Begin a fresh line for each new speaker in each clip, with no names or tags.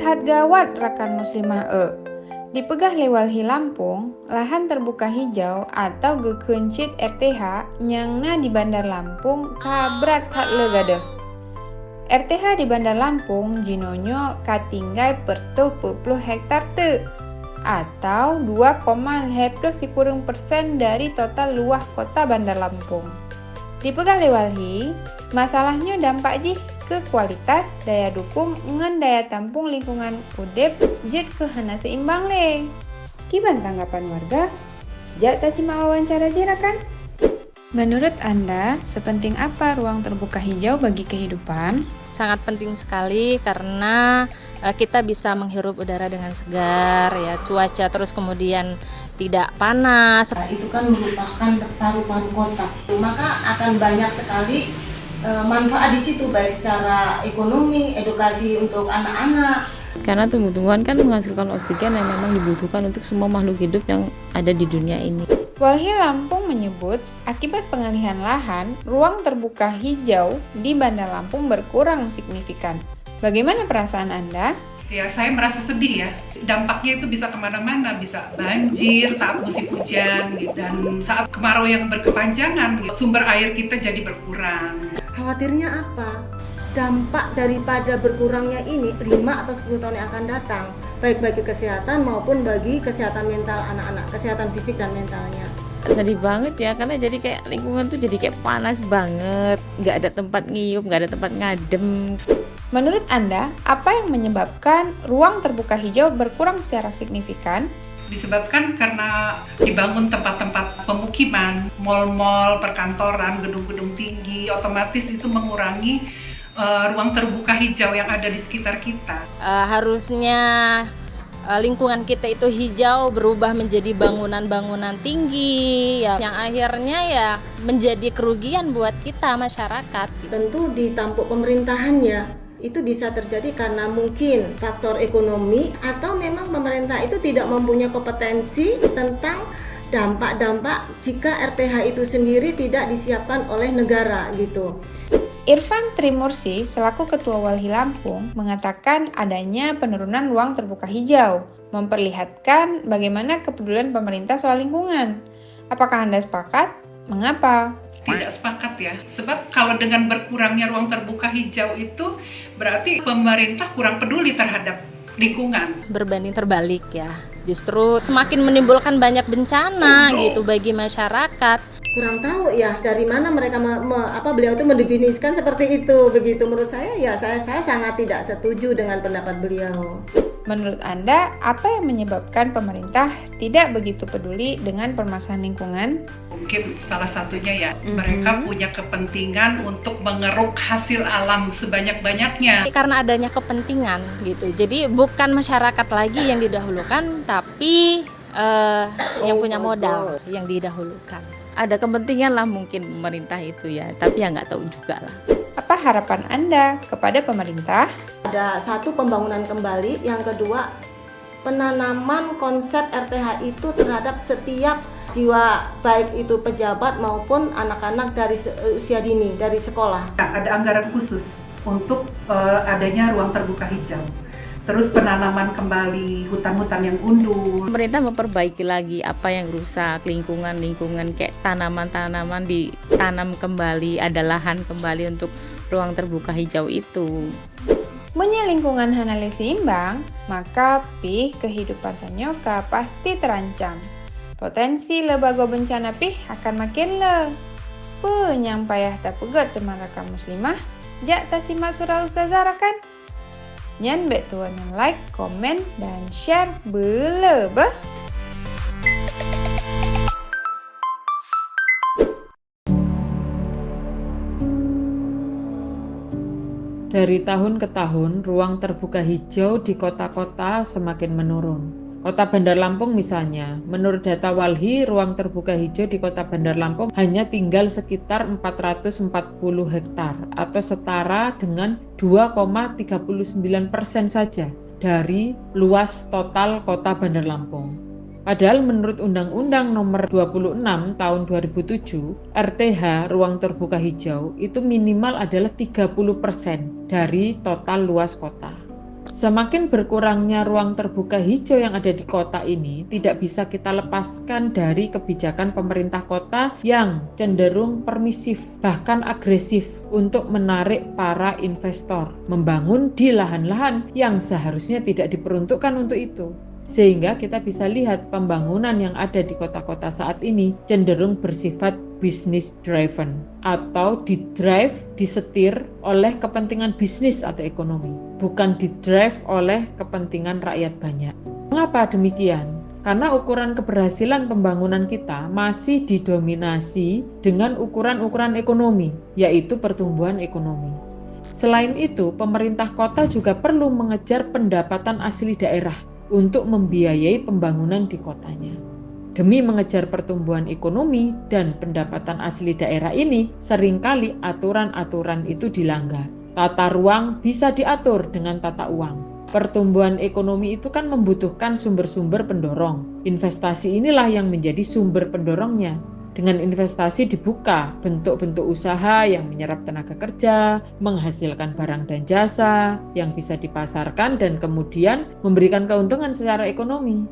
Lihat gawat rakan muslimah Di Pegah Lewalhi Lampung, lahan terbuka hijau atau geukeun RTH nyangna di Bandar Lampung kabrat hak legade. RTH di Bandar Lampung jinonyo katinggai per 20 hektar teu atau 2,50% dari total luas kota Bandar Lampung. Di Pegah Lewalhi, masalahnya dampak jih ke kualitas, daya dukung, ngan daya tampung lingkungan udep jet ke hana seimbang le. Gimana tanggapan warga? Jak tak simak wawancara kan? Menurut Anda, sepenting apa ruang terbuka hijau bagi kehidupan?
Sangat penting sekali karena kita bisa menghirup udara dengan segar, ya, cuaca terus kemudian tidak panas.
Itu kan merupakan paru-paru kota, maka akan banyak sekali manfaat di situ, baik secara ekonomi, edukasi untuk anak-anak.
Karena tumbuh-tumbuhan kan menghasilkan oksigen yang memang dibutuhkan untuk semua makhluk hidup yang ada di dunia ini.
Walhi Lampung menyebut, akibat pengalihan lahan, ruang terbuka hijau di Bandar Lampung berkurang signifikan. Bagaimana perasaan Anda?
Ya, saya merasa sedih ya. Dampaknya itu bisa kemana-mana, bisa banjir saat musim hujan, gitu, dan saat kemarau yang berkepanjangan, gitu, sumber air kita jadi berkurang.
Khawatirnya apa? Dampak daripada berkurangnya ini 5 atau 10 tahun yang akan datang, baik bagi kesehatan maupun bagi kesehatan mental anak-anak, kesehatan fisik dan mentalnya.
Sedih banget ya, karena jadi kayak lingkungan tuh jadi kayak panas banget, nggak ada tempat ngiyup, nggak ada tempat ngadem.
Menurut Anda, apa yang menyebabkan ruang terbuka hijau berkurang secara signifikan?
Disebabkan karena dibangun tempat-tempat pemukiman, mal-mal, perkantoran, gedung-gedung tinggi, otomatis itu mengurangi ruang terbuka hijau yang ada di sekitar kita.
Harusnya lingkungan kita itu hijau, berubah menjadi bangunan-bangunan tinggi, ya, yang akhirnya ya menjadi kerugian buat kita masyarakat.
Tentu ditampuk pemerintahannya. Itu bisa terjadi karena mungkin faktor ekonomi atau memang pemerintah itu tidak mempunyai kompetensi tentang dampak-dampak jika RTH itu sendiri tidak disiapkan oleh negara gitu.
Irfan Trimursi selaku Ketua Walhi Lampung mengatakan adanya penurunan ruang terbuka hijau, memperlihatkan bagaimana kepedulian pemerintah soal lingkungan. Apakah Anda sepakat? Mengapa?
Tidak sepakat ya, sebab kalau dengan berkurangnya ruang terbuka hijau itu berarti pemerintah kurang peduli terhadap lingkungan.
Berbanding terbalik ya, justru semakin menimbulkan banyak bencana gitu bagi masyarakat.
Kurang tahu ya dari mana mereka beliau itu mendefinisikan seperti itu. Begitu menurut saya ya saya sangat tidak setuju dengan pendapat beliau.
Menurut Anda, apa yang menyebabkan pemerintah tidak begitu peduli dengan permasalahan lingkungan?
Mungkin salah satunya ya, mereka punya kepentingan untuk mengeruk hasil alam sebanyak-banyaknya.
Karena adanya kepentingan gitu, jadi bukan masyarakat lagi yang didahulukan, tapi yang punya modal yang didahulukan.
Ada kepentingan lah mungkin pemerintah itu ya, tapi ya nggak tahu juga lah.
Apa harapan Anda kepada pemerintah?
Ada satu, pembangunan kembali, yang kedua penanaman konsep RTH itu terhadap setiap jiwa, baik itu pejabat maupun anak-anak dari usia dini, dari sekolah.
Ada anggaran khusus untuk adanya ruang terbuka hijau. Terus penanaman kembali hutan-hutan yang gundul.
Pemerintah memperbaiki lagi apa yang rusak, lingkungan kayak tanaman-tanaman ditanam kembali, ada lahan kembali untuk ruang terbuka hijau itu.
Munnya lingkungan hanale seimbang, maka pih kehidupan tanyoka pasti terancam. Potensi lebago bencana pih akan makin le. Penyang payah tak pegot teman rakam muslimah, jak tak simak surah ustazah kan? Nyan bet tuan yang like, komen, dan share belebah.
Dari tahun ke tahun, ruang terbuka hijau di kota-kota semakin menurun. Kota Bandar Lampung misalnya, menurut data Walhi, ruang terbuka hijau di Kota Bandar Lampung hanya tinggal sekitar 440 hektar atau setara dengan 2,39% saja dari luas total Kota Bandar Lampung. Padahal menurut Undang-Undang Nomor 26 Tahun 2007, RTH ruang terbuka hijau itu minimal adalah 30% dari total luas kota. Semakin berkurangnya ruang terbuka hijau yang ada di kota ini, tidak bisa kita lepaskan dari kebijakan pemerintah kota yang cenderung permisif, bahkan agresif untuk menarik para investor membangun di lahan-lahan yang seharusnya tidak diperuntukkan untuk itu. Sehingga kita bisa lihat pembangunan yang ada di kota-kota saat ini cenderung bersifat business driven atau disetir oleh kepentingan bisnis atau ekonomi, bukan didrive oleh kepentingan rakyat banyak. Mengapa demikian? Karena ukuran keberhasilan pembangunan kita masih didominasi dengan ukuran-ukuran ekonomi, yaitu pertumbuhan ekonomi. Selain itu, pemerintah kota juga perlu mengejar pendapatan asli daerah untuk membiayai pembangunan di kotanya. Demi mengejar pertumbuhan ekonomi dan pendapatan asli daerah ini, seringkali aturan-aturan itu dilanggar. Tata ruang bisa diatur dengan tata uang. Pertumbuhan ekonomi itu kan membutuhkan sumber-sumber pendorong. Investasi inilah yang menjadi sumber pendorongnya. Dengan investasi dibuka bentuk-bentuk usaha yang menyerap tenaga kerja, menghasilkan barang dan jasa yang bisa dipasarkan dan kemudian memberikan keuntungan secara ekonomi.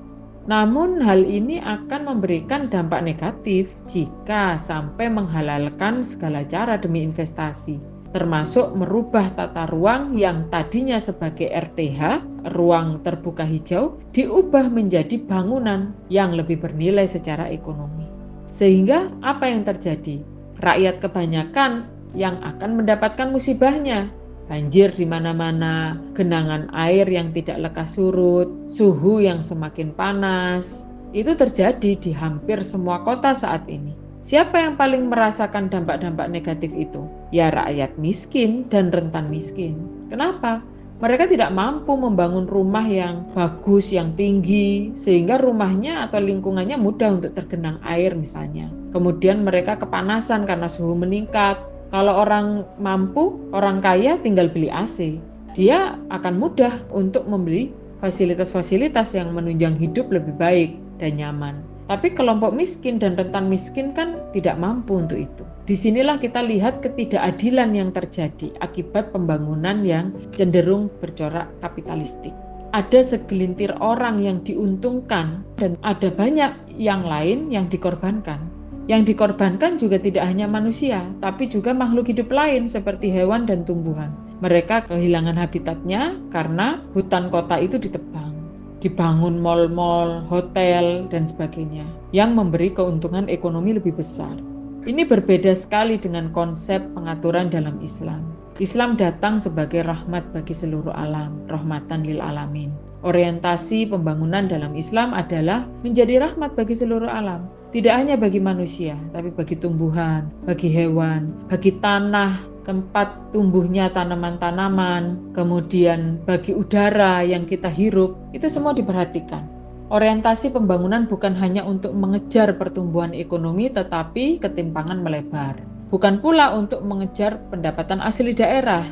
Namun hal ini akan memberikan dampak negatif jika sampai menghalalkan segala cara demi investasi, termasuk merubah tata ruang yang tadinya sebagai RTH, ruang terbuka hijau, diubah menjadi bangunan yang lebih bernilai secara ekonomi. Sehingga apa yang terjadi? Rakyat kebanyakan yang akan mendapatkan musibahnya. Banjir di mana-mana, genangan air yang tidak lekas surut, suhu yang semakin panas. Itu terjadi di hampir semua kota saat ini. Siapa yang paling merasakan dampak-dampak negatif itu? Ya rakyat miskin dan rentan miskin. Kenapa? Mereka tidak mampu membangun rumah yang bagus, yang tinggi, sehingga rumahnya atau lingkungannya mudah untuk tergenang air misalnya. Kemudian mereka kepanasan karena suhu meningkat. Kalau orang mampu, orang kaya tinggal beli AC. Dia akan mudah untuk membeli fasilitas-fasilitas yang menunjang hidup lebih baik dan nyaman. Tapi kelompok miskin dan rentan miskin kan tidak mampu untuk itu. Disinilah kita lihat ketidakadilan yang terjadi akibat pembangunan yang cenderung bercorak kapitalistik. Ada segelintir orang yang diuntungkan dan ada banyak yang lain yang dikorbankan. Yang dikorbankan juga tidak hanya manusia, tapi juga makhluk hidup lain seperti hewan dan tumbuhan. Mereka kehilangan habitatnya karena hutan kota itu ditebang. Dibangun mal-mal, hotel, dan sebagainya yang memberi keuntungan ekonomi lebih besar. Ini berbeda sekali dengan konsep pengaturan dalam Islam. Islam datang sebagai rahmat bagi seluruh alam, rahmatan lil alamin. Orientasi pembangunan dalam Islam adalah menjadi rahmat bagi seluruh alam. Tidak hanya bagi manusia, tapi bagi tumbuhan, bagi hewan, bagi tanah, tempat tumbuhnya tanaman-tanaman, kemudian bagi udara yang kita hirup, itu semua diperhatikan. Orientasi pembangunan bukan hanya untuk mengejar pertumbuhan ekonomi, tetapi ketimpangan melebar. Bukan pula untuk mengejar pendapatan asli daerah,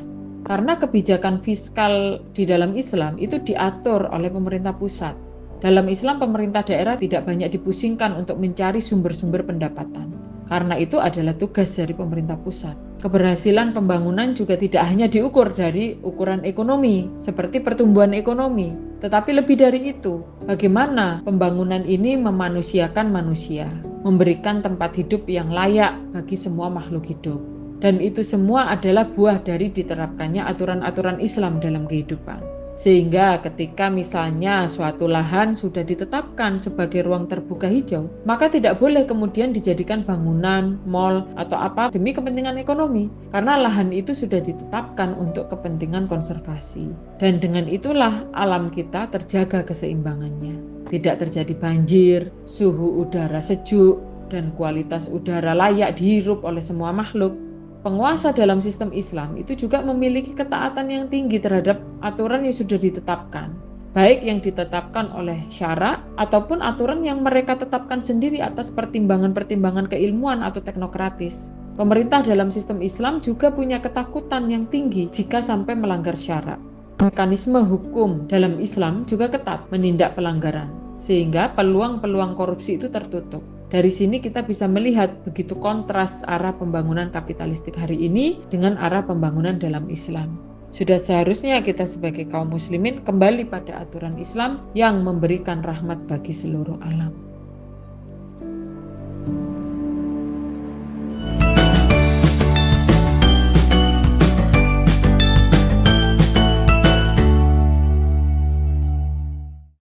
karena kebijakan fiskal di dalam Islam itu diatur oleh pemerintah pusat. Dalam Islam, pemerintah daerah tidak banyak dipusingkan untuk mencari sumber-sumber pendapatan. Karena itu adalah tugas dari pemerintah pusat. Keberhasilan pembangunan juga tidak hanya diukur dari ukuran ekonomi, seperti pertumbuhan ekonomi, tetapi lebih dari itu, bagaimana pembangunan ini memanusiakan manusia, memberikan tempat hidup yang layak bagi semua makhluk hidup. Dan itu semua adalah buah dari diterapkannya aturan-aturan Islam dalam kehidupan. Sehingga ketika misalnya suatu lahan sudah ditetapkan sebagai ruang terbuka hijau, maka tidak boleh kemudian dijadikan bangunan, mal, atau apa demi kepentingan ekonomi. Karena lahan itu sudah ditetapkan untuk kepentingan konservasi. Dan dengan itulah alam kita terjaga keseimbangannya. Tidak terjadi banjir, suhu udara sejuk, dan kualitas udara layak dihirup oleh semua makhluk. Penguasa dalam sistem Islam itu juga memiliki ketaatan yang tinggi terhadap aturan yang sudah ditetapkan, baik yang ditetapkan oleh syara ataupun aturan yang mereka tetapkan sendiri atas pertimbangan-pertimbangan keilmuan atau teknokratis. Pemerintah dalam sistem Islam juga punya ketakutan yang tinggi jika sampai melanggar syara. Mekanisme hukum dalam Islam juga ketat menindak pelanggaran, sehingga peluang-peluang korupsi itu tertutup. Dari sini kita bisa melihat begitu kontras arah pembangunan kapitalistik hari ini dengan arah pembangunan dalam Islam. Sudah seharusnya kita sebagai kaum muslimin kembali pada aturan Islam yang memberikan rahmat bagi seluruh alam.